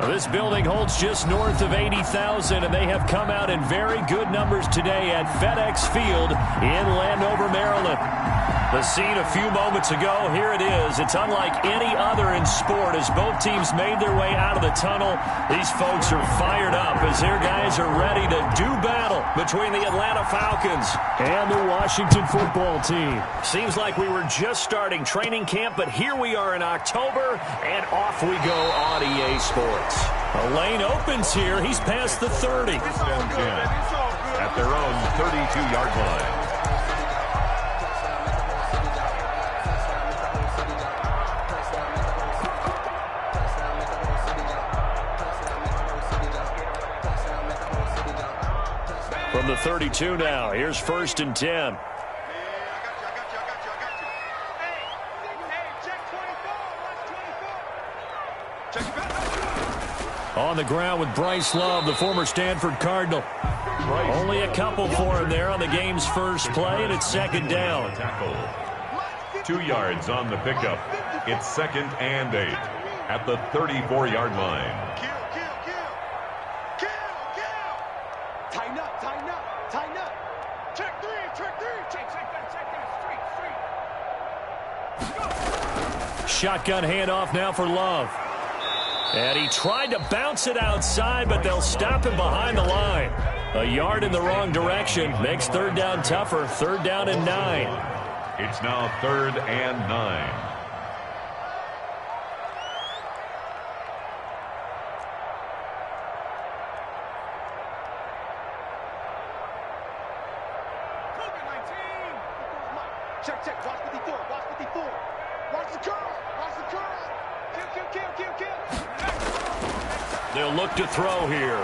This building holds just north of 80,000, and they have come out in very good numbers today at FedEx Field in Landover, Maryland. The scene a few moments ago, here it is. It's unlike any other in sport as both teams made their way out of the tunnel. These folks are fired up as their guys are ready to do battle between the Atlanta Falcons and the Washington football team. Seems like we were just starting training camp, but here we are in October, and off we go on EA Sports. A lane opens here. He's past the 30. At their own 32-yard line. From the 32 now, here's 1st and 10. On the ground with Bryce Love, the former Stanford Cardinal. Only a couple for him there on the game's first play, and it's 2nd down. 2 yards on the pickup. It's 2nd and 8 at the 34-yard line. Tighten up, tighten up, tighten up. Check 3, check 3. Check that. Street. Shotgun handoff now for Love. And he tried to bounce it outside, but they'll stop him behind the line. A yard in the wrong direction makes 3rd down tougher. 3rd down and 9. It's now 3rd and 9. Check. Watch 54. Watch 54. Watch the curl. Watch the curl. Kill. They'll look to throw here.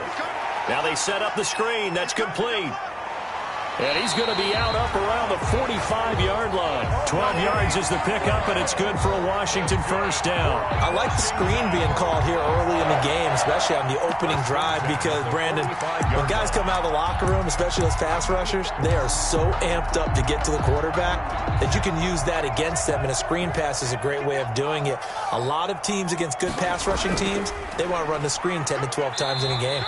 Now they set up the screen. That's complete. And he's going to be out up around the 45-yard line. 12 yards is the pickup, and it's good for a Washington 1st down. I like the screen being called here early in the game, especially on the opening drive, because, Brandon, when guys come out of the locker room, especially those pass rushers, they are so amped up to get to the quarterback that you can use that against them, and a screen pass is a great way of doing it. A lot of teams against good pass rushing teams, they want to run the screen 10 to 12 times in a game.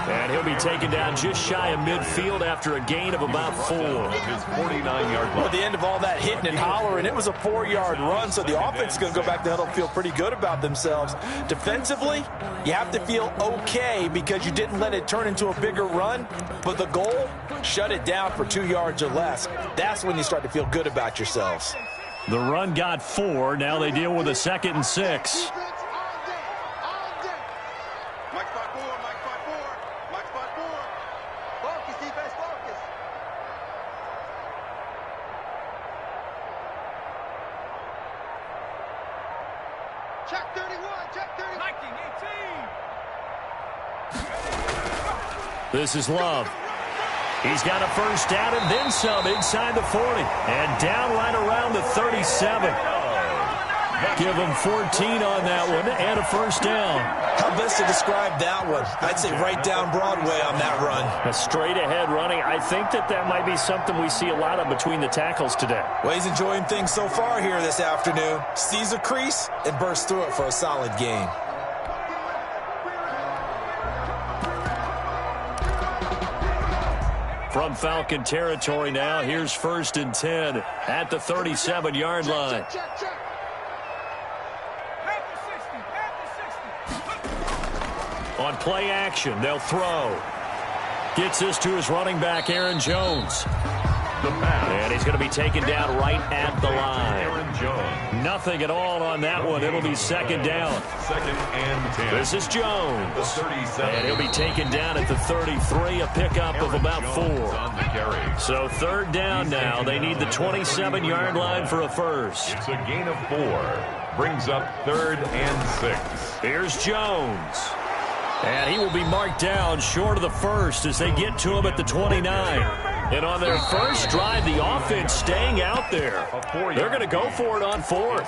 And he'll be taken down just shy of midfield after a gain of about 4. His 49-yard line. Well, at the end of all that hitting and hollering, it was a 4-yard run, so the offense is going to go back to huddle, feel pretty good about themselves. Defensively, you have to feel okay because you didn't let it turn into a bigger run, but the goal, shut it down for 2 yards or less. That's when you start to feel good about yourselves. The run got 4. Now they deal with a 2nd and 6. Check 31, check 30. 18. This is Love. He's got a 1st down and then some inside the 40. And down right around the 37. Give him 14 on that one and a 1st down. How best to describe that one? I'd say right down Broadway on that run. A straight ahead running. I think that might be something we see a lot of between the tackles today. Well, he's enjoying things so far here this afternoon. Sees a crease and bursts through it for a solid gain. From Falcon territory now, here's 1st and 10 at the 37-yard line. On play action, they'll throw. Gets this to his running back, Aaron Jones. The pass. And he's going to be taken down right at the line. Aaron Jones. Nothing at all on that one. It'll be 2nd down. 2nd and 10. This is Jones. The 37. And he'll be taken down at the 33, a pickup of about 4. On the carry. So 3rd down now. They need the 27-yard line for a 1st. It's a gain of 4. Brings up 3rd and 6. Here's Jones. And he will be marked down short of the 1st as they get to him at the 29. And on their first drive, the offense staying out there. They're going to go for it on 4th.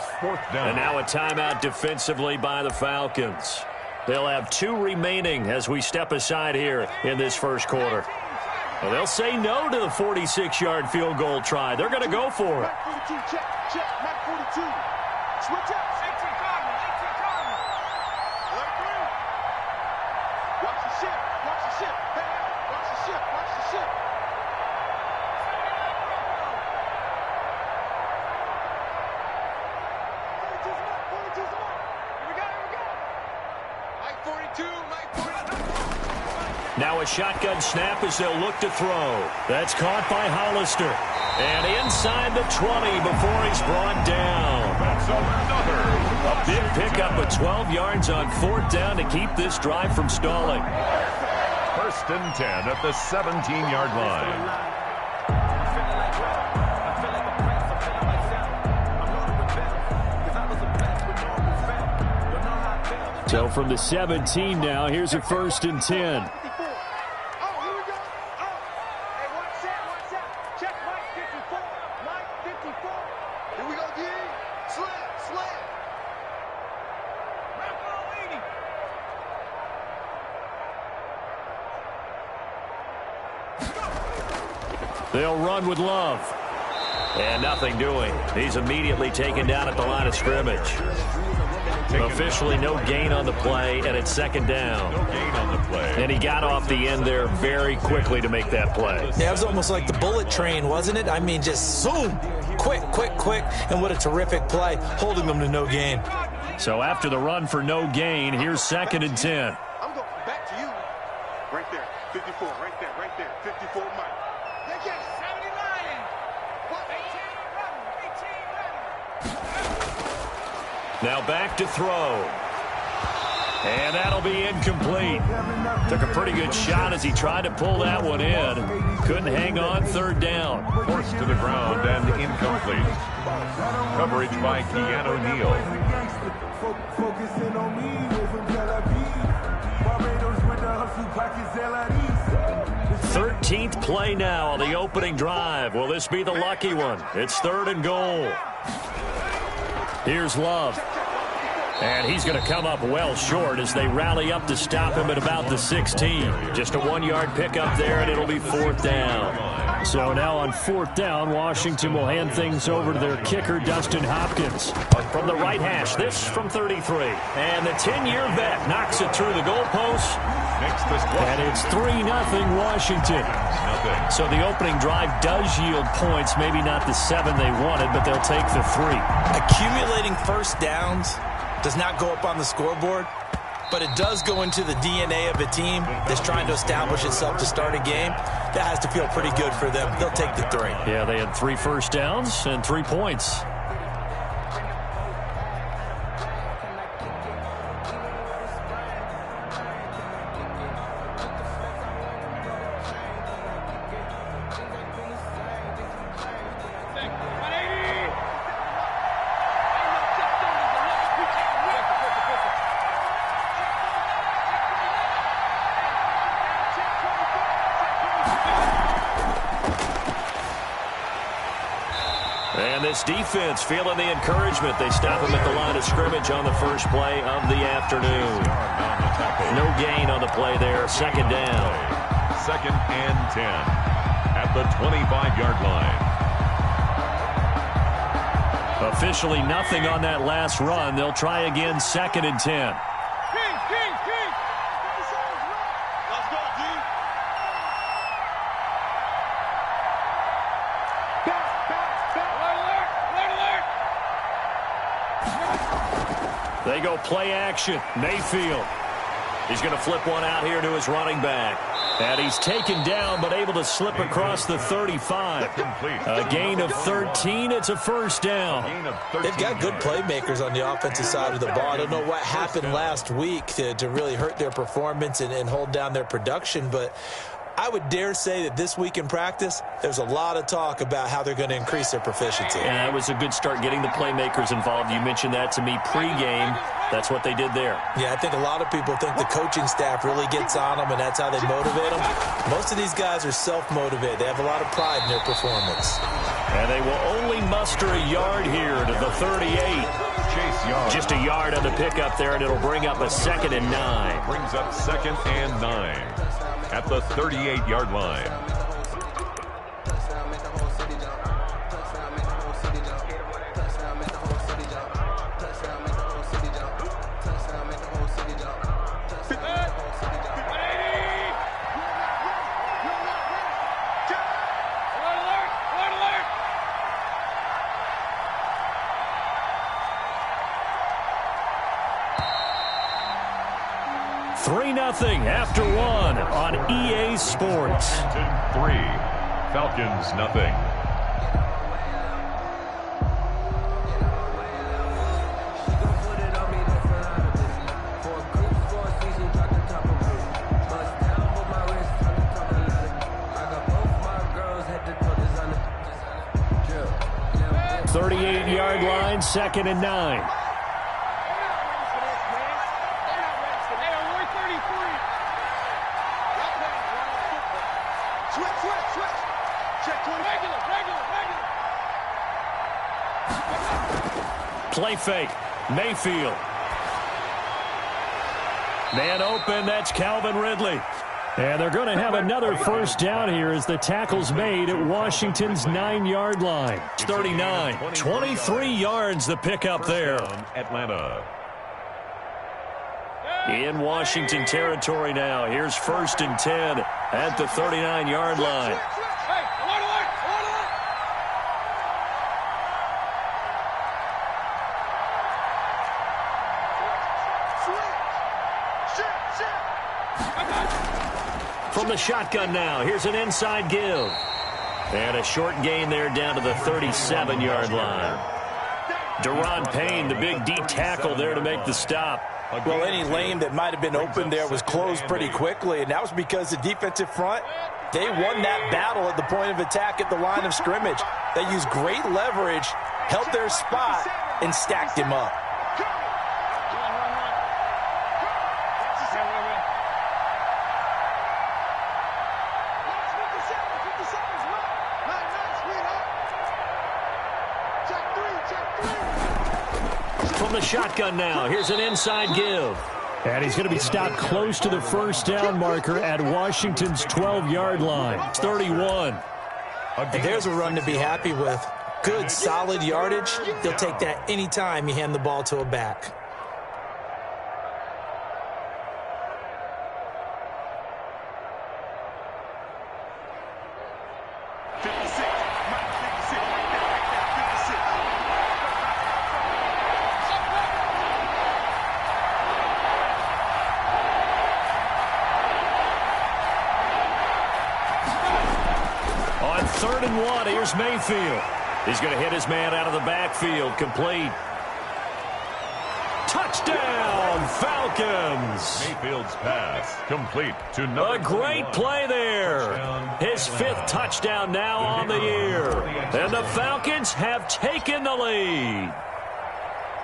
And now a timeout defensively by the Falcons. They'll have 2 remaining as we step aside here in this first quarter. Well, they'll say no to the 46-yard field goal try. They're going to go for it. Check, Mac 42. Switch up. 18 Cardinal. Now a shotgun snap as they'll look to throw. That's caught by Hollister. And inside the 20 before he's brought down. That's another. A big pickup of 12 yards on 4th down to keep this drive from stalling. 1st and 10 at the 17-yard line. So from the 17 now, here's a 1st and 10. They'll run with Love. And nothing doing. He's immediately taken down at the line of scrimmage. Officially no gain on the play, and it's 2nd down. No gain on the play. And he got off the end there very quickly to make that play. Yeah, it was almost like the bullet train, wasn't it? I mean, just zoom. Quick, quick, quick. And what a terrific play, holding them to no gain. So after the run for no gain, here's 2nd and 10. I'm going back to you. Right there. 54. Right there. Right there. 54 Mike. They get 79. What? 18 Now back to throw. And that'll be incomplete. Took a pretty good shot as he tried to pull that one in. Couldn't hang on 3rd down. Forced to the ground and incomplete. Coverage by Keanu Neal. 13th play now on the opening drive. Will this be the lucky one? It's 3rd and goal. Here's Love. And he's going to come up well short as they rally up to stop him at about the 16. Just a 1-yard pickup there, and it'll be 4th down. So now on 4th down, Washington will hand things over to their kicker, Dustin Hopkins. From the right hash, this from 33. And the 10-year vet knocks it through the goalpost. And it's 3-0 Washington. So the opening drive does yield points, maybe not the 7 they wanted, but they'll take the 3. Accumulating first downs does not go up on the scoreboard, but it does go into the DNA of a team that's trying to establish itself to start a game. That has to feel pretty good for them. They'll take the 3. Yeah, they had 3 first downs and 3 points. And this defense feeling the encouragement. They stop him at the line of scrimmage on the first play of the afternoon. No gain on the play there. 2nd down. 2nd and 10 at the 25-yard line. Officially nothing on that last run. They'll try again 2nd and 10. They go play action. Mayfield. He's going to flip one out here to his running back. And he's taken down but able to slip across the 35. A gain of 13. It's a 1st down. They've got good playmakers on the offensive side of the ball. I don't know what happened last week to really hurt their performance and hold down their production, but I would dare say that this week in practice, there's a lot of talk about how they're going to increase their proficiency. And that was a good start getting the playmakers involved. You mentioned that to me pregame. That's what they did there. Yeah, I think a lot of people think the coaching staff really gets on them, and that's how they motivate them. Most of these guys are self-motivated. They have a lot of pride in their performance. And they will only muster a yard here to the 38. Chase Young. Just a yard on the pickup there, and it'll bring up a 2nd and 9. Brings up 2nd and 9 at the 38-yard line. 3-0 after one on EA Sports. 3, Falcons nothing. Yard line, 2nd and 9. Play fake. Mayfield. Man open. That's Calvin Ridley. And they're going to have another first down here as the tackle's made at Washington's 9-yard line. 39. 23 yards the pickup there. Atlanta. In Washington territory now. Here's 1st and 10 at the 39-yard line. From the shotgun now, here's an inside give. And a short gain there down to the 37-yard line. Deron Payne, the big D tackle there to make the stop. Well, any lane that might have been open there was closed pretty quickly, and that was because the defensive front, they won that battle at the point of attack at the line of scrimmage. They used great leverage, held their spot, and stacked him up. From the shotgun now, here's an inside give. And he's going to be stopped close to the first down marker at Washington's 12-yard line. 31. And there's a run to be happy with. Good, solid yardage. He'll take that anytime you hand the ball to a back. Mayfield. He's going to hit his man out of the backfield. Complete. Touchdown, Falcons. Mayfield's pass complete to number A great play there. His 5th touchdown now on the year. And the Falcons have taken the lead.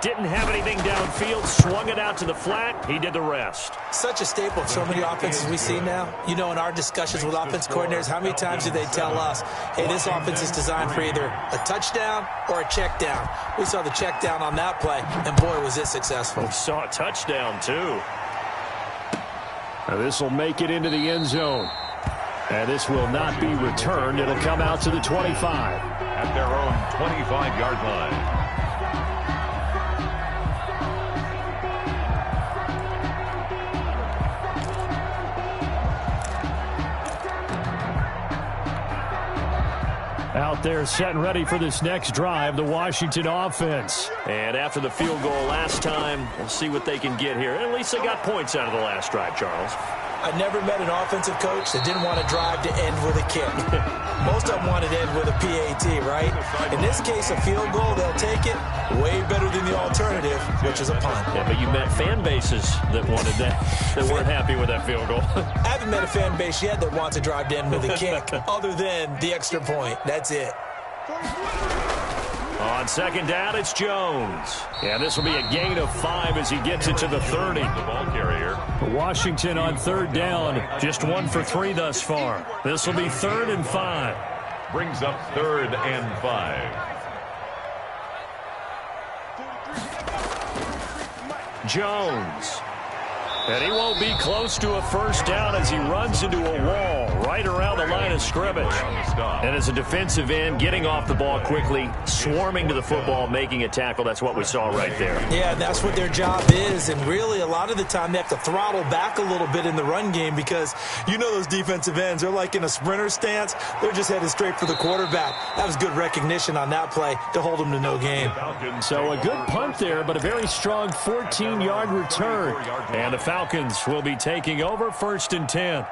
Didn't have anything downfield, swung it out to the flat. He did the rest. Such a staple of so many offenses we see now. You know, in our discussions with offense coordinators, how many times do they tell us, hey, this offense is designed for either a touchdown or a check down. We saw the check down on that play, and boy, was it successful. We saw a touchdown, too. Now this will make it into the end zone. And this will not be returned. It'll come out to the 25. At their own 25-yard line. Out there set and ready for this next drive, the Washington offense. And after the field goal last time, we'll see what they can get here. At least they got points out of the last drive, Charles. I never met an offensive coach that didn't want to drive to end with a kick. Most of them wanted to end with a PAT, right? In this case, a field goal, they'll take it. Way better than the alternative, which is a punt. Yeah, but you met fan bases that wanted that, that weren't happy with that field goal. I haven't met a fan base yet that wants to drive to end with a kick, other than the extra point. That's it. On 2nd down, it's Jones. Yeah, this will be a gain of 5 as he gets it to the 30. The ball carrier. Washington on 3rd down, just 1 for 3 thus far. This will be 3rd and 5. Brings up 3rd and 5. Jones. And he won't be close to a first down as he runs into a wall right around the line of scrimmage. And as a defensive end, getting off the ball quickly, swarming to the football, making a tackle, that's what we saw right there. Yeah, that's what their job is, and really a lot of the time they have to throttle back a little bit in the run game because you know those defensive ends, they're like in a sprinter stance. They're just headed straight for the quarterback. That was good recognition on that play to hold them to no gain. So a good punt there, but a very strong 14-yard return. And the Falcons will be taking over 1st and 10.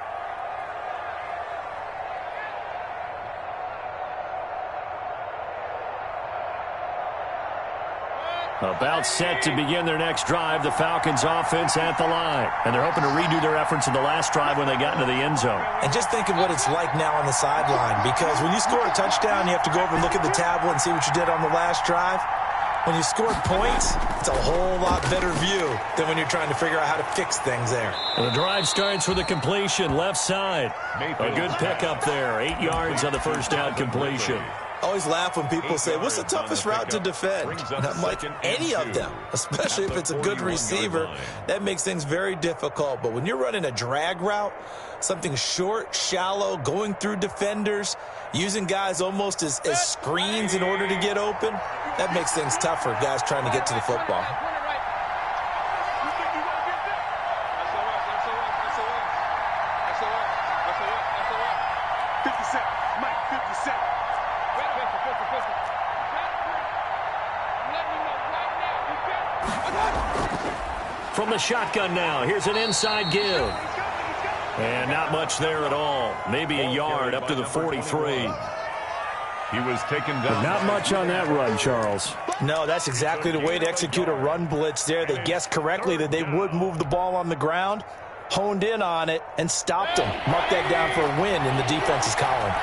About set to begin their next drive, the Falcons offense at the line. And they're hoping to redo their efforts in the last drive when they got into the end zone. And just think of what it's like now on the sideline, because when you score a touchdown, you have to go over and look at the tablet and see what you did on the last drive. When you score points, it's a whole lot better view than when you're trying to figure out how to fix things there. And the drive starts with a completion, left side. A good pickup there, 8 yards on the first down completion. I always laugh when people say, what's the toughest route to defend? And I'm like, any of them, especially if it's a good receiver. That makes things very difficult. But when you're running a drag route, something short, shallow, going through defenders, using guys almost as screens in order to get open, that makes things tougher, guys trying to get to the football. From the shotgun now, here's an inside give. And not much there at all. Maybe a yard up to the 43. He was taken down. Not much on that run, Charles. No, that's exactly the way to execute a run blitz there. They guessed correctly that they would move the ball on the ground, honed in on it, and stopped them. Mark that down for a win in the defense's column.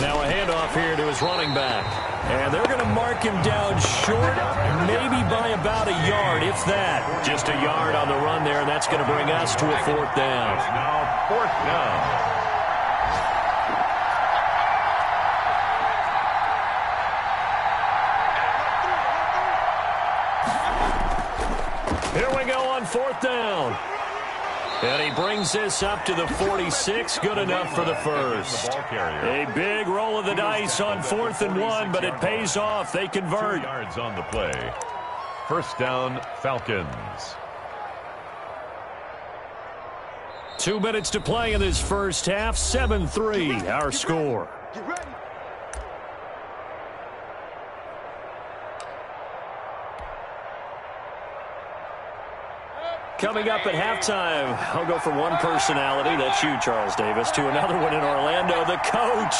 Now a handoff here to his running back. And they're going to mark him down short, maybe by about a yard, if that. Just a yard on the run there, and that's going to bring us to a 4th down. Now 4th down. Here we go on 4th down. And he brings this up to the 46. Good enough for the first. A big roll of the dice on 4th and 1, but it pays off. They convert. 2 yards on the play. 1st down, Falcons. 2 minutes to play in this first half. 7-3, our score. Get ready. Coming up at halftime, I'll go from one personality, that's you, Charles Davis, to another one in Orlando, the coach.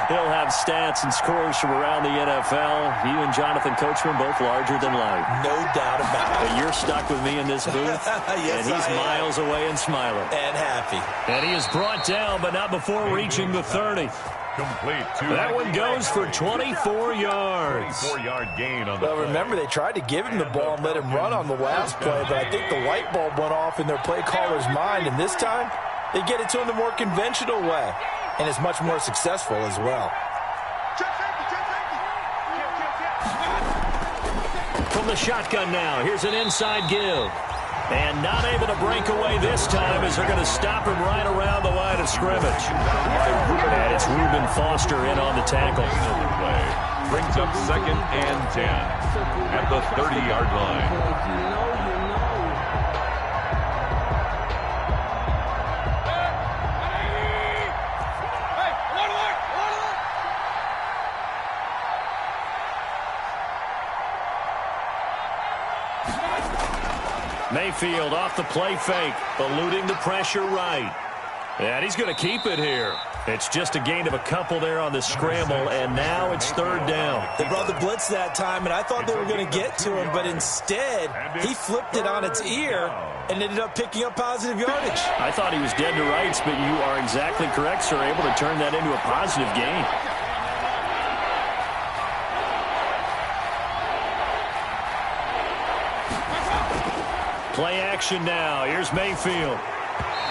He'll have stats and scores from around the NFL. You and Jonathan Coachman, both larger than life. No doubt about it. But you're stuck with me in this booth, yes, and he's miles away and smiling. And happy. And he is brought down, but not before reaching the 30. Complete. That one goes for 24 yards. 24-yard gain on the Well, remember, they tried to give him the ball and let him run on the last play, but I think the light bulb went off in their play caller's mind, and this time they get it to him the more conventional way, and it's much more successful as well. From the shotgun now, here's an inside give. And not able to break away this time as they're going to stop him right around the line of scrimmage. And it's Reuben Foster in on the tackle. Brings up 2nd and 10 at the 30-yard line. Mayfield off the play fake, eluding the pressure right. And he's going to keep it here. It's just a gain of a couple there on the scramble, and now it's 3rd down. They brought the blitz that time, and I thought they were going to get to him, but instead he flipped it on its ear and ended up picking up positive yardage. I thought he was dead to rights, but you are exactly correct, sir, able to turn that into a positive gain. Play action now. Here's Mayfield.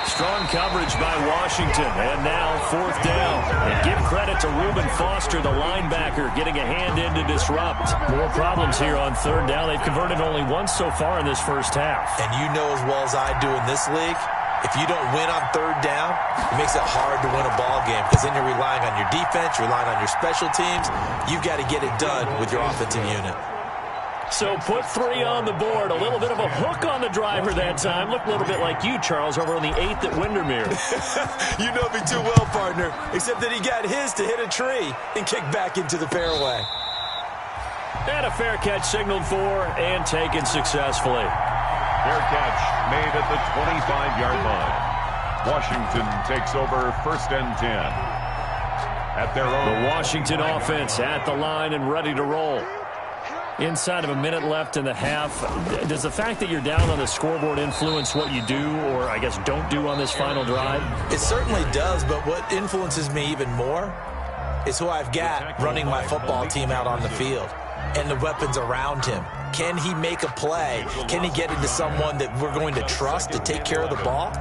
Strong coverage by Washington, and now 4th down. And give credit to Reuben Foster, the linebacker, getting a hand in to disrupt. More problems here on 3rd down. They've converted only once so far in this first half. And you know as well as I do in this league, if you don't win on 3rd down, it makes it hard to win a ball game because then you're relying on your defense, you're relying on your special teams. You've got to get it done with your offensive unit. So put 3 on the board. A little bit of a hook on the driver that time. Looked a little bit like you, Charles, over on the 8th at Windermere. You know me too well, partner, except that he got his to hit a tree and kick back into the fairway. And a fair catch signaled for and taken successfully. Fair catch made at the 25-yard line. Washington takes over 1st and 10. At their own. The Washington offense at the line and ready to roll. Inside of a minute left in the half, does the fact that you're down on the scoreboard influence what you do or, I guess, don't do on this final drive? It certainly does, but what influences me even more is who I've got running my football team out on the field and the weapons around him. Can he make a play? Can he get into someone that we're going to trust to take care of the ball?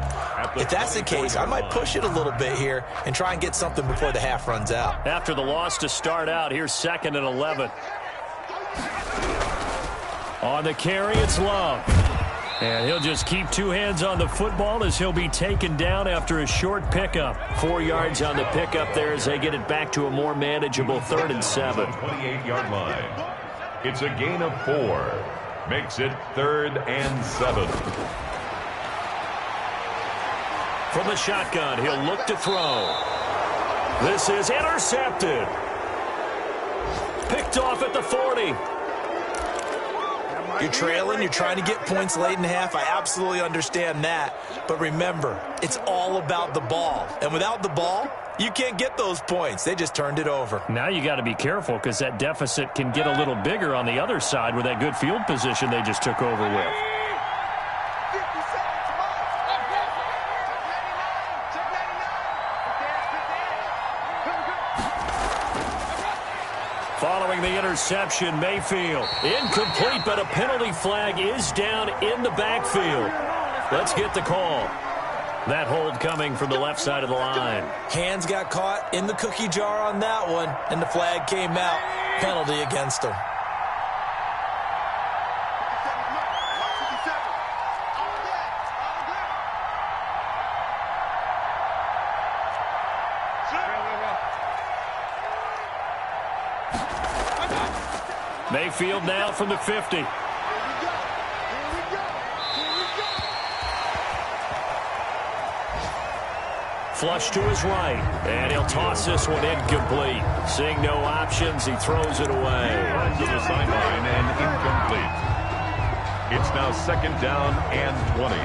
If that's the case, I might push it a little bit here and try and get something before the half runs out. After the loss to start out, here's 2nd and 11. On the carry, it's Love. And he'll just keep 2 hands on the football as he'll be taken down after a short pickup. 4 yards on the pickup there as they get it back to a more manageable 3rd and 7. 28-yard line. It's a gain of 4. Makes it 3rd and 7. From the shotgun, he'll look to throw. This is intercepted. Picked off at the 40. You're trailing, you're trying to get points late in the half. I absolutely understand that. But remember, it's all about the ball. And without the ball, you can't get those points. They just turned it over. Now you got to be careful because that deficit can get a little bigger on the other side with that good field position they just took over with. Following the interception, Mayfield. Incomplete, but a penalty flag is down in the backfield. Let's get the call. That hold coming from the left side of the line. Hands got caught in the cookie jar on that one, and the flag came out. Penalty against him. Mayfield now from the 50. Flush to his right, and he'll toss this one incomplete. Seeing no options, he throws it away. To the sideline and incomplete. It's now 2nd down and 20.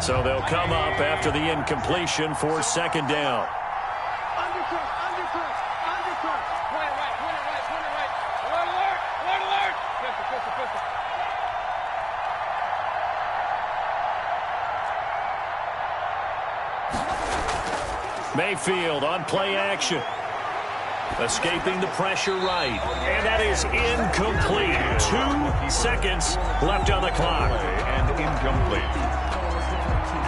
So they'll come up after the incompletion for 2nd down. Mayfield on play action. Escaping the pressure right. And that is incomplete. 2 seconds left on the clock. And incomplete.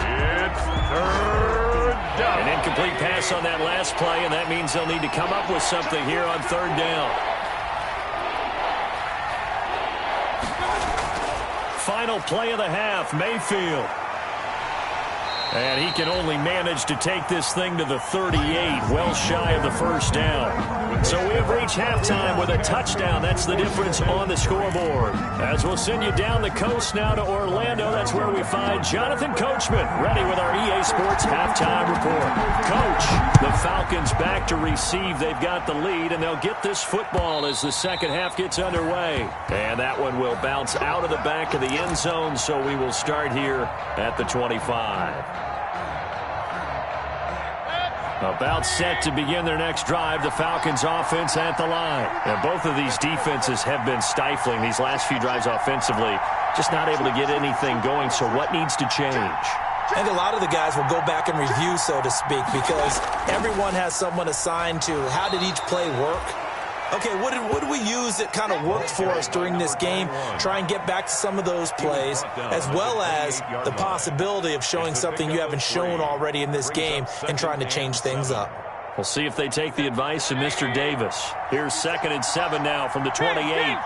It's 3rd down. An incomplete pass on that last play, and that means they'll need to come up with something here on 3rd down. Final play of the half, Mayfield. And he can only manage to take this thing to the 38, well shy of the 1st down. So we have reached halftime with a touchdown. That's the difference on the scoreboard. As we'll send you down the coast now to Orlando, that's where we find Jonathan Coachman, ready with our EA Sports halftime report. Coach, the Falcons back to receive. They've got the lead, and they'll get this football as the second half gets underway. And that one will bounce out of the back of the end zone, so we will start here at the 25. About set to begin their next drive, the Falcons offense at the line. And both of these defenses have been stifling these last few drives offensively. Just not able to get anything going, so what needs to change? I think a lot of the guys will go back and review, so to speak, because everyone has someone assigned to how did each play work. Okay, what did we use that kind of worked for us during this game? Try and get back to some of those plays, as well as the possibility of showing something you haven't shown already in this game and trying to change things up. We'll see if they take the advice of Mr. Davis. Here's 2nd and 7 now from the 28.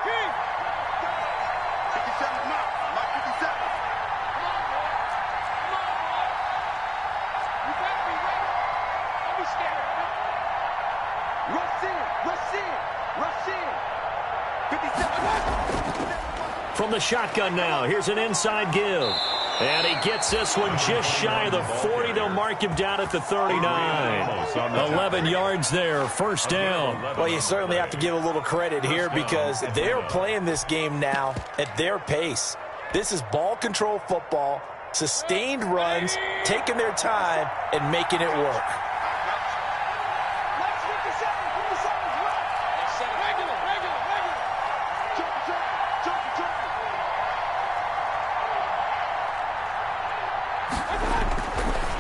From the shotgun now, here's an inside give. And he gets this one just shy of the 40. They'll mark him down at the 39. 11 yards there, 1st down. Well, you certainly have to give a little credit here because they're playing this game now at their pace. This is ball control football, sustained runs, taking their time, and making it work.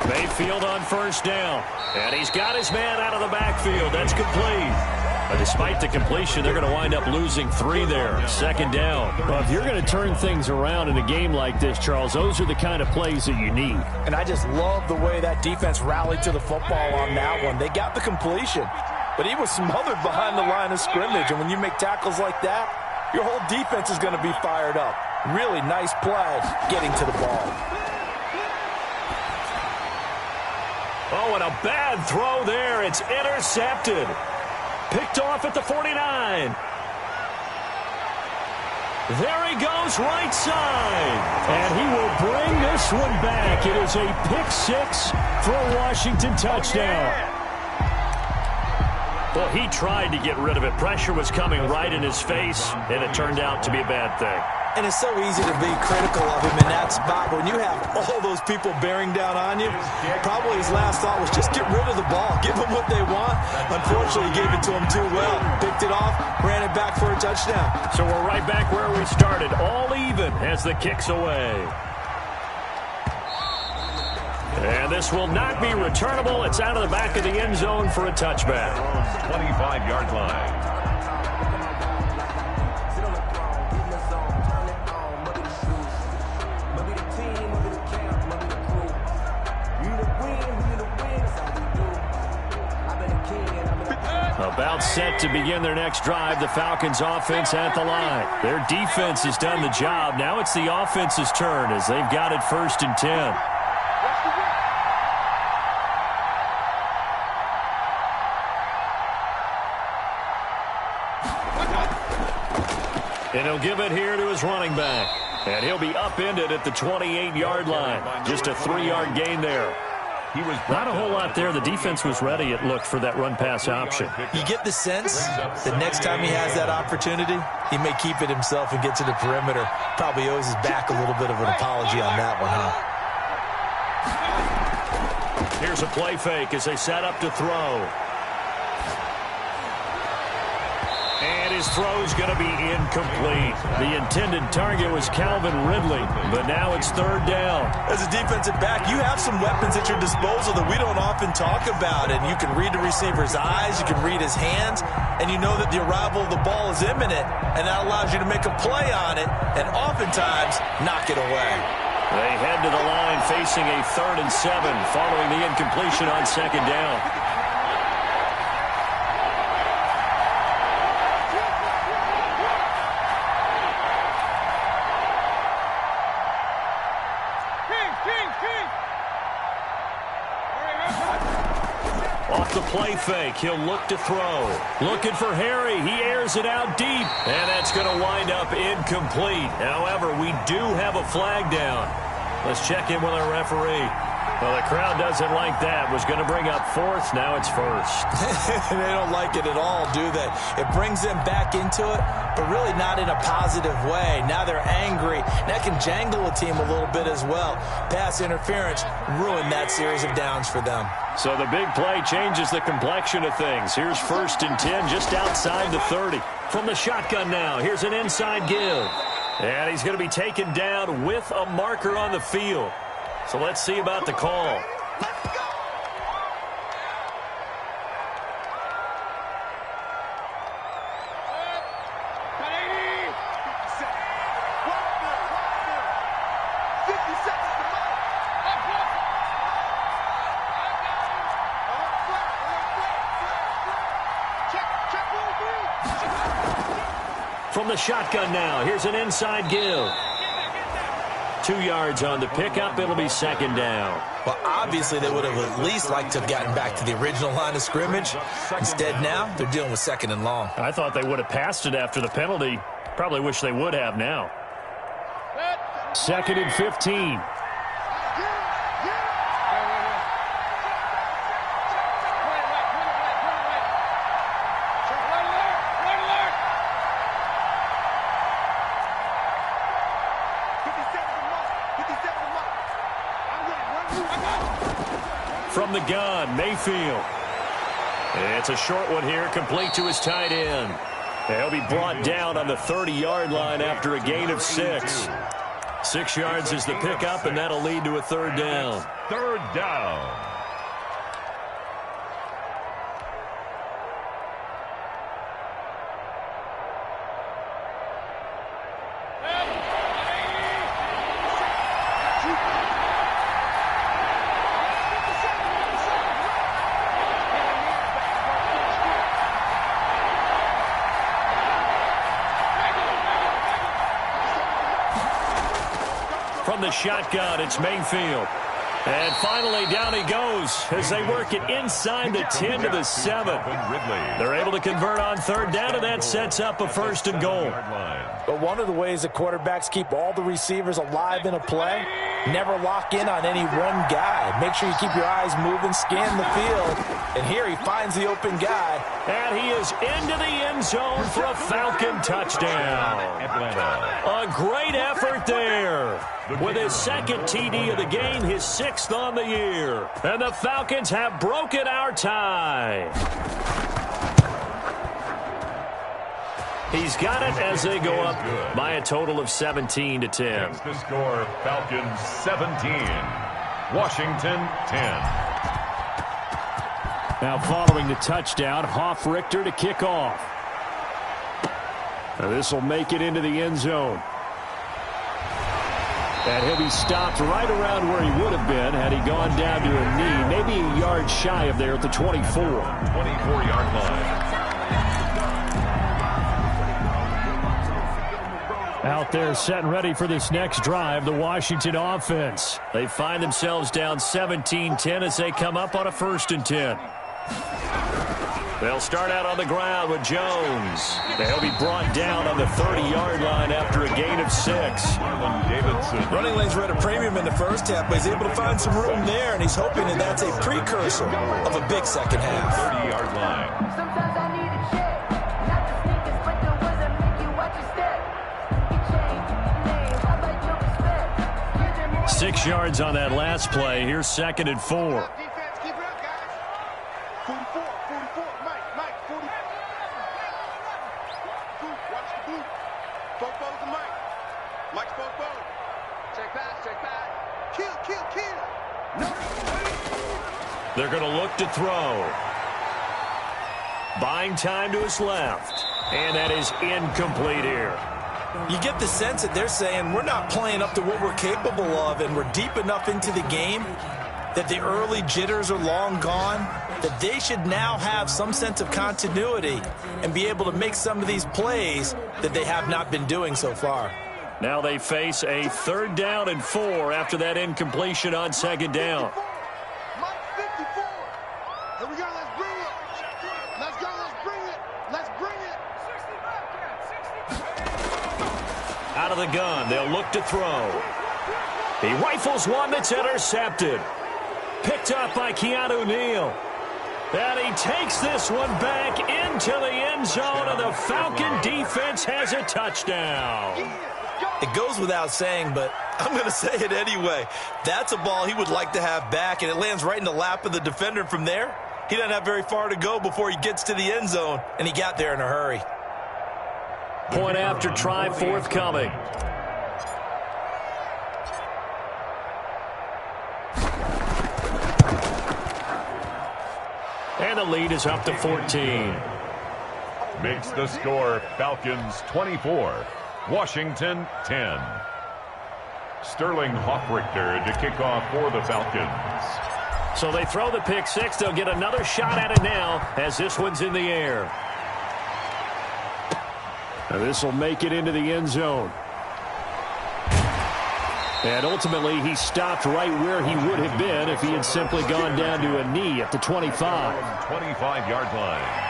Mayfield on 1st down. And he's got his man out of the backfield. That's complete. But despite the completion, they're going to wind up losing 3 there. 2nd down. Well, if you're going to turn things around in a game like this, Charles, those are the kind of plays that you need. And I just love the way that defense rallied to the football on that one. They got the completion, but he was smothered behind the line of scrimmage. And when you make tackles like that, your whole defense is going to be fired up. Really nice play getting to the ball. Oh, and a bad throw there. It's intercepted. Picked off at the 49. There he goes, right side. And he will bring this one back. It is a pick-6 for a Washington touchdown. Well, he tried to get rid of it. Pressure was coming right in his face, and it turned out to be a bad thing. And it's so easy to be critical of him in that spot. When you have all those people bearing down on you, probably his last thought was just get rid of the ball. Give them what they want. Unfortunately, he gave it to them too well. Picked it off, ran it back for a touchdown. So we're right back where we started. All even as the kick's away. And this will not be returnable. It's out of the back of the end zone for a touchback. 25-yard line. About set to begin their next drive. The Falcons offense at the line. Their defense has done the job. Now it's the offense's turn as they've got it 1st and 10. And he'll give it here to his running back. And he'll be upended at the 28-yard line. Just a 3-yard gain there. Not a whole lot there. The defense was ready, it looked, for that run-pass option. You get the sense that next time he has that opportunity, he may keep it himself and get to the perimeter. Probably owes his back a little bit of an apology on that one, huh? Here's a play fake as they set up to throw. And his throw's going to be incomplete. The intended target was Calvin Ridley, but now it's 3rd down. As a defensive back, you have some weapons at your disposal that we don't often talk about, and you can read the receiver's eyes, you can read his hands, and you know that the arrival of the ball is imminent, and that allows you to make a play on it, and oftentimes knock it away. They head to the line facing a 3rd and 7 following the incompletion on 2nd down. Off the play fake, he'll look to throw. Looking for Harry. He airs it out deep. And that's going to wind up incomplete. However, we do have a flag down. Let's check in with our referee. Well, the crowd doesn't like that. Was going to bring up 4th. Now it's 1st. They don't like it at all, do they? It brings them back into it, but really not in a positive way. Now they're angry. That can jangle a team a little bit as well. Pass interference ruined that series of downs for them. So the big play changes the complexion of things. Here's 1st and 10 just outside the 30. From the shotgun now, here's an inside give. And he's going to be taken down with a marker on the field. So let's see about the call. From the shotgun now, here's an inside give. 2 yards on the pickup. It'll be second down. Well, obviously they would have at least liked to have gotten back to the original line of scrimmage. Instead now, they're dealing with second and long. I thought they would have passed it after the penalty. Probably wish they would have now. Second and 15. From the gun, Mayfield. It's a short one here, complete to his tight end. He'll be brought down on the 30-yard line after a gain of 6. 6 yards is the pickup, and that'll lead to a third down. Third down. From the shotgun, it's Mayfield. And finally, down he goes as they work it inside the 10 to the 7. They're able to convert on third down, and that sets up a first and goal. But one of the ways that quarterbacks keep all the receivers alive in a play, never lock in on any one guy. Make sure you keep your eyes moving, scan the field. And here he finds the open guy. And he is into the end zone for a Falcon touchdown. A great effort there. With his second TD of the game, his 6th on the year. And the Falcons have broken our tie. He's got it as they go up by a total of 17 to 10. That's the score, Falcons 17, Washington 10. Now following the touchdown, Hoff-Richter to kick off. This will make it into the end zone. And he'll be stopped right around where he would have been had he gone down to a knee, maybe a yard shy of there at the 24. 24-yard line. Out there set and ready for this next drive, the Washington offense. They find themselves down 17-10 as they come up on a 1st and 10. They'll start out on the ground with Jones. They'll be brought down on the 30-yard line after a gain of 6. Running lanes were at a premium in the first half, but he's able to find some room there, and he's hoping that that's a precursor of a big second half. 30-yard line. Sometimes I need a check, not the sneakers, but the ones that make you watch your step. You change names, I like your respect. 6 yards on that last play. Here's 2nd and 4. Defense, keep it up, guys. 44, 44, Mike, 40. Watch the blue. Fofo's the Mike. Mike's Fofo. Check back. Kill. No. They're going to look to throw. Buying time to his left. And that is incomplete here. You get the sense that they're saying we're not playing up to what we're capable of, and we're deep enough into the game that the early jitters are long gone, that they should now have some sense of continuity and be able to make some of these plays that they have not been doing so far. Now they face a 3rd down and 4 after that incompletion on 2nd down. Mike 54. Here we go, let's bring it. Let's go, let's bring it. Out of the gun, they'll look to throw. He rifles one that's intercepted. Picked up by Keanu Neal. And he takes this one back into the end zone, and the Falcon defense has a touchdown. It goes without saying, but I'm going to say it anyway. That's a ball he would like to have back, and it lands right in the lap of the defender. From there, he doesn't have very far to go before he gets to the end zone, and he got there in a hurry. Point after try forthcoming. And the lead is up to 14. Makes the score Falcons 24, Washington 10. Sterling Hoffrichter to kick off for the Falcons. So they throw the pick six. They'll get another shot at it now as this one's in the air. This will make it into the end zone. And ultimately, he stopped right where he would have been if he had simply gone down to a knee at the 25. 25-yard line.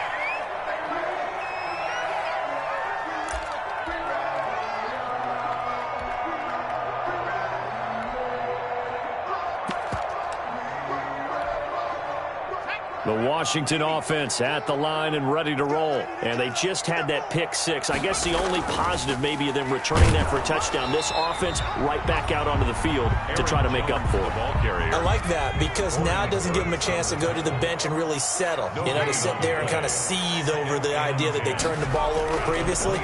The Washington offense at the line and ready to roll. And they just had that pick six. I guess the only positive maybe of them returning that for a touchdown. This offense right back out onto the field to try to make up for it. I like that because now it doesn't give them a chance to go to the bench and really settle. You know, to sit there and kind of seethe over the idea that they turned the ball over previously.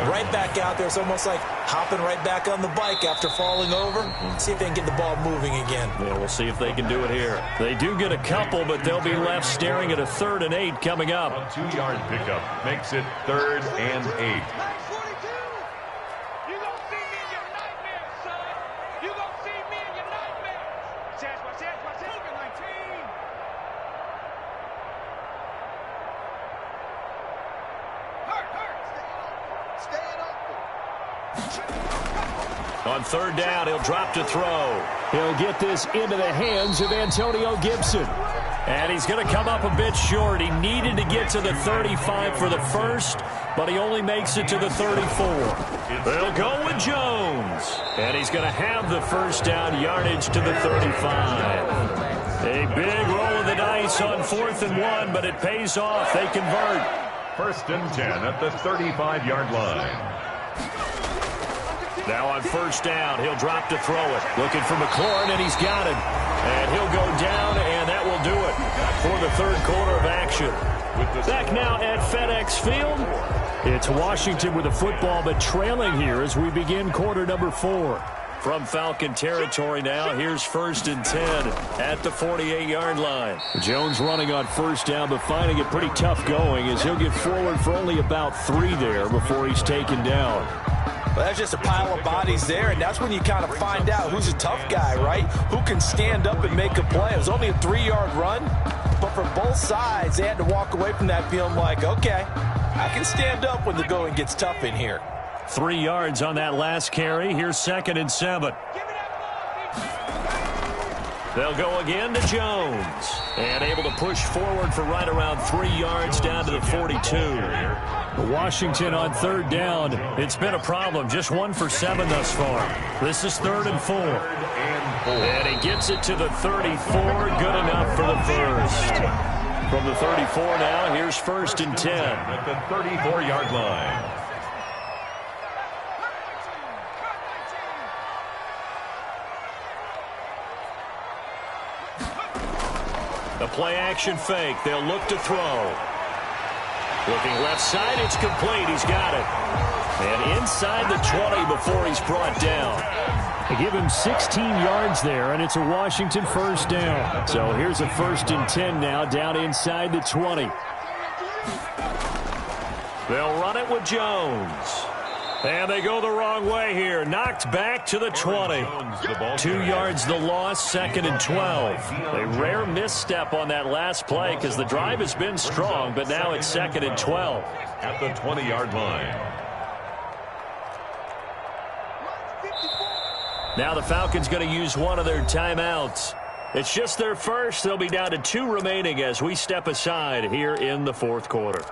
Right back out there. It's almost like hopping right back on the bike after falling over. See if they can get the ball moving again. Yeah, we'll see if they can do it here. They do get a couple, but they'll be left staring at a 3rd and 8 coming up. A 2-yard pickup makes it 3rd and 8. On 3rd down, he'll drop to throw. He'll get this into the hands of Antonio Gibson. And he's going to come up a bit short. He needed to get to the 35 for the first, but he only makes it to the 34. They'll go with Jones. And he's going to have the first down yardage to the 35. A big roll of the dice on 4th and 1, but it pays off. They convert. 1st and 10 at the 35-yard line. Now on 1st down, he'll drop to throw it. Looking for McLaurin, and he's got it. And he'll go down, and that will do it for the 3rd quarter of action. Back now at FedEx Field. It's Washington with the football, but trailing here as we begin quarter number 4. From Falcon territory now, here's 1st and 10 at the 48-yard line. Jones running on 1st down, but finding it pretty tough going as he'll get forward for only about 3 there before he's taken down. Well, that's just a pile of bodies there, and that's when you kind of find out who's a tough guy, right? Who can stand up and make a play. It was only a 3-yard run, but for both sides, they had to walk away from that feeling like, okay, I can stand up when the going gets tough in here. 3 yards on that last carry. Here's 2nd and 7. They'll go again to Jones. And able to push forward for right around 3 yards down to the 42. Washington on 3rd down. It's been a problem. Just 1 for 7 thus far. This is 3rd and 4. And he gets it to the 34. Good enough for the first. From the 34 now, here's 1st and 10. At the 34-yard line. The play action fake. They'll look to throw. Looking left side, it's complete. He's got it. And inside the 20 before he's brought down. They give him 16 yards there, and it's a Washington 1st down. So here's a 1st and 10 now, down inside the 20. They'll run it with Jones. And they go the wrong way here. Knocked back to the 20. 2 yards the loss, 2nd and 12. A rare misstep on that last play because the drive has been strong, but now it's 2nd and 12. At the 20-yard line. Now the Falcons going to use one of their timeouts. It's just their first. They'll be down to 2 remaining as we step aside here in the 4th quarter.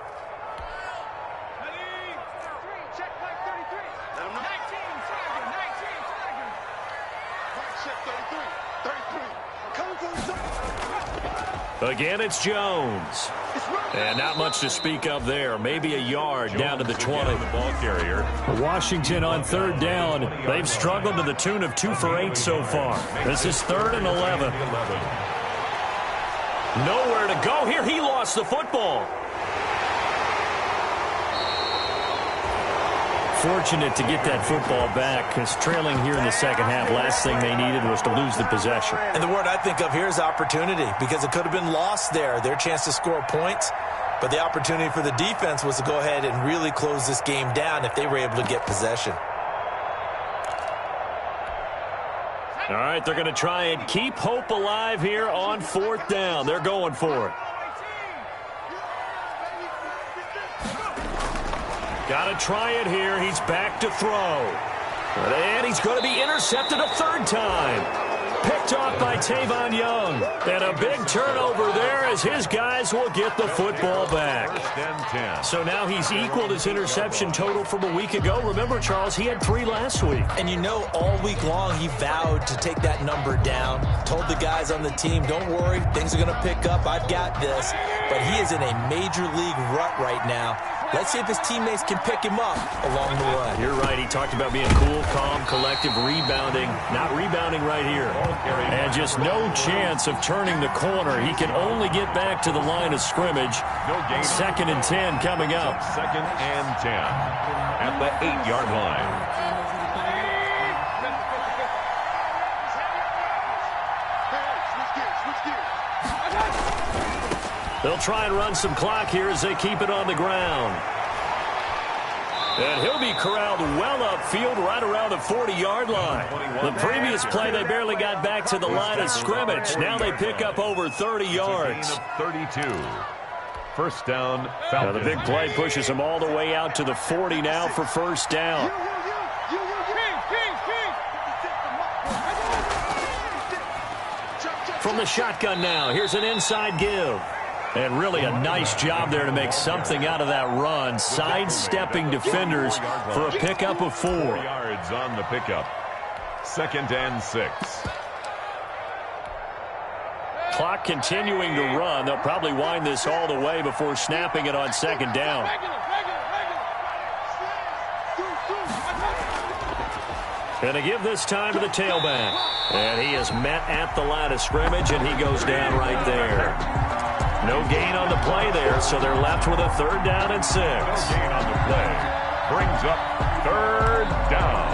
Again, it's Jones. And not much to speak of there. Maybe a yard Jones down to the 20. The ball carrier. Washington on 3rd down. They've struggled to the tune of 2 for 8 so far. This is 3rd and 11. Nowhere to go here. He lost the football. fortunate to get that football back because trailing here in the second half, last thing they needed was to lose the possession. And the word I think of here is opportunity because it could have been lost there, their chance to score points. But the opportunity for the defense was to go ahead and really close this game down if they were able to get possession. All right, they're going to try and keep hope alive here on 4th down. They're going for it. Got to try it here. He's back to throw. And he's going to be intercepted a 3rd time. Picked off by Tavon Young. And a big turnover there as his guys will get the football back. So now he's equaled his interception total from a week ago. Remember, Charles, he had 3 last week. And you know, all week long he vowed to take that number down. Told the guys on the team, don't worry, things are going to pick up. I've got this. But he is in a major league rut right now. Let's see if his teammates can pick him up along the way. You're right. He talked about being cool, calm, collective, rebounding. Not rebounding right here. And just no chance of turning the corner. He can only get back to the line of scrimmage. 2nd and 10 coming up. 2nd and 10 at the 8-yard line. They'll try and run some clock here as they keep it on the ground. And he'll be corralled well upfield right around the 40-yard line. The previous play, they barely got back to the line of scrimmage. Now they pick up over 30 yards. 32. 1st down, Falcons. Now the big play pushes them all the way out to the 40 now for 1st down. From the shotgun now, here's an inside give. And really a nice job there to make something out of that run, sidestepping defenders for a pickup of 4. 4 yards on the pickup. 2nd and 6. Clock continuing to run. They'll probably wind this all the way before snapping it on 2nd down. Going to give this time to the tailback. And he is met at the line of scrimmage, and he goes down right there. No gain on the play there, so they're left with a 3rd down and 6. No gain on the play. Brings up 3rd down.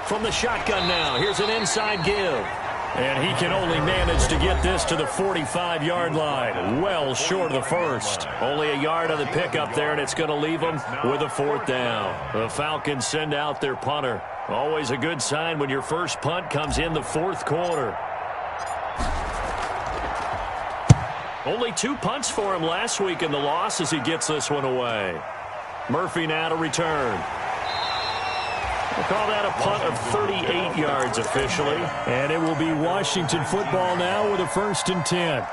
From the shotgun now, here's an inside give. And he can only manage to get this to the 45-yard line. Well short of the 1st. Only a yard on the pickup there, and it's going to leave them with a 4th down. The Falcons send out their punter. Always a good sign when your first punt comes in the 4th quarter. Only 2 punts for him last week in the loss as he gets this one away. Murphy now to return. We'll call that a punt of 38 yards officially. And it will be Washington football now with a 1st and 10.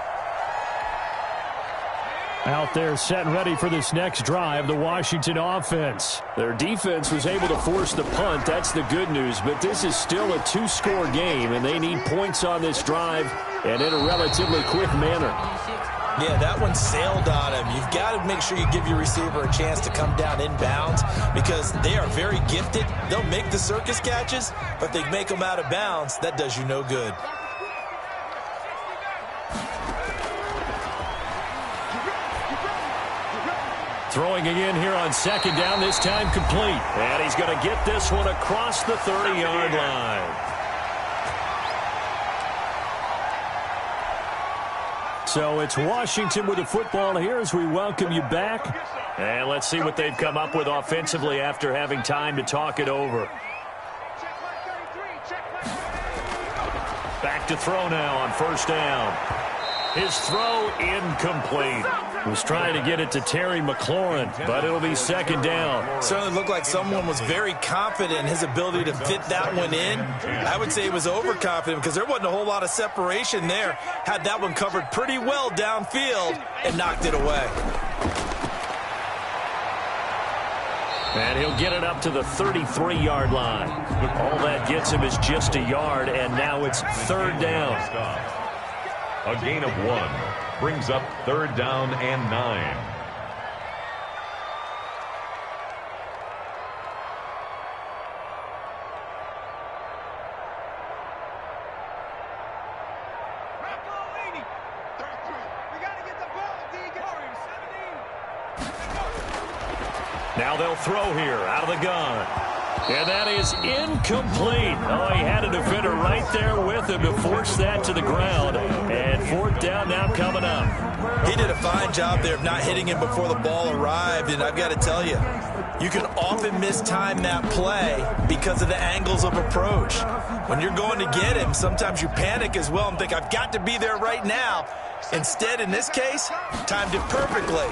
Out there set and ready for this next drive, the Washington offense. Their defense was able to force the punt. That's the good news. But this is still a 2-score game, and they need points on this drive and in a relatively quick manner. Yeah, that one sailed on him. You've got to make sure you give your receiver a chance to come down inbounds because they are very gifted. They'll make the circus catches, but they make them out of bounds. That does you no good. Throwing again here on 2nd down, this time complete. And he's going to get this one across the 30-yard line. So it's Washington with the football here as we welcome you back. And let's see what they've come up with offensively after having time to talk it over. Back to throw now on 1st down. His throw incomplete. Was trying to get it to Terry McLaurin, but it'll be 2nd down. Certainly looked like someone was very confident in his ability to fit that one in. I would say he was overconfident because there wasn't a whole lot of separation there. Had that one covered pretty well downfield and knocked it away. And he'll get it up to the 33-yard line. All that gets him is just a yard, and now it's third down. A gain of 1 brings up third down and 9. Now they'll throw here out of the gun. And that is incomplete. Oh, he had a defender right there with him to force that to the ground. And fourth down now coming up. He did a fine job there of not hitting him before the ball arrived. And I've got to tell you, you can often mistime that play because of the angles of approach. When you're going to get him, sometimes you panic as well and think, I've got to be there right now. Instead, in this case, timed it perfectly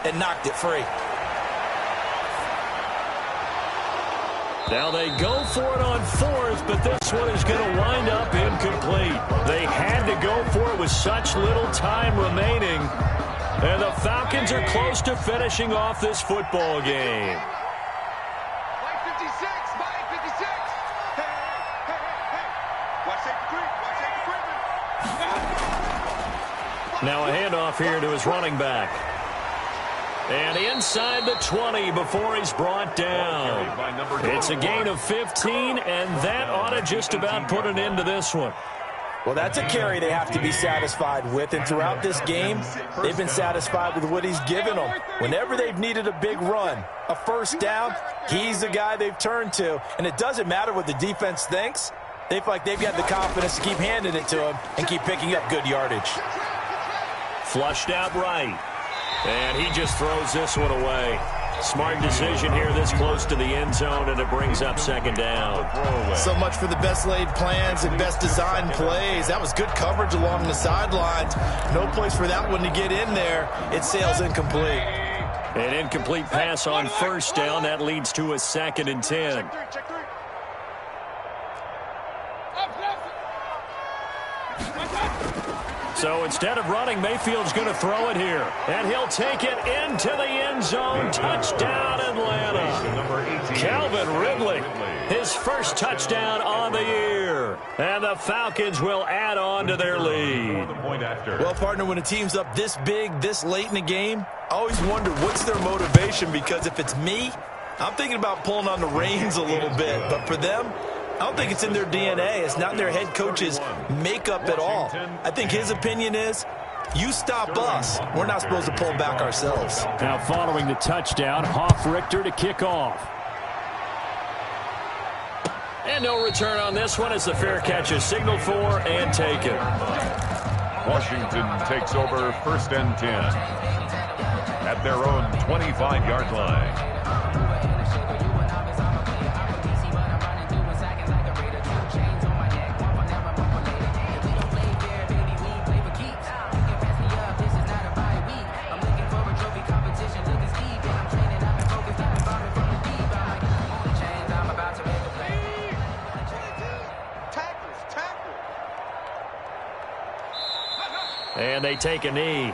and knocked it free. Now they go for it on fourth, but this one is going to wind up incomplete. They had to go for it with such little time remaining. And the Falcons are close to finishing off this football game. Mike 56, Mike 56. Hey. Watch that Now a handoff here to his running back. And inside the 20 before he's brought down. It's a gain of 15, and that ought to just about put an end to this one. Well, that's a carry they have to be satisfied with, and throughout this game, they've been satisfied with what he's given them. Whenever they've needed a big run, a first down, he's the guy they've turned to, and it doesn't matter what the defense thinks. They feel like they've got the confidence to keep handing it to him and keep picking up good yardage. Flushed out right. And he just throws this one away. Smart decision here this close to the end zone, and it brings up second down. So much for the best laid plans and best designed plays. That was good coverage along the sidelines. No place for that one to get in there. It sails incomplete. An incomplete pass on first down. That leads to a 2nd and 10. So instead of running, Mayfield's going to throw it here. And he'll take it into the end zone. Touchdown, Atlanta. Calvin Ridley, his first touchdown on the year. And the Falcons will add on to their lead. Well, partner, when a team's up this big, this late in the game, I always wonder what's their motivation, because if it's me, I'm thinking about pulling on the reins a little bit. But for them, I don't think it's in their DNA. It's not in their head coach's makeup at all. I think his opinion is, you stop us, we're not supposed to pull back ourselves. Now following the touchdown, Hoff-Richter to kick off. And no return on this one as the fair catch is signaled for and taken. Washington takes over 1st and 10 at their own 25-yard line. And they take a knee.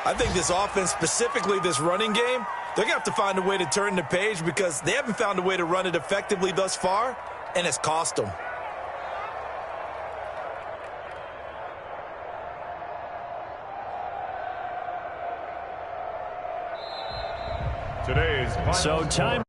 I think this offense, specifically this running game, they're going to have to find a way to turn the page, because they haven't found a way to run it effectively thus far, and it's cost them. Today's So time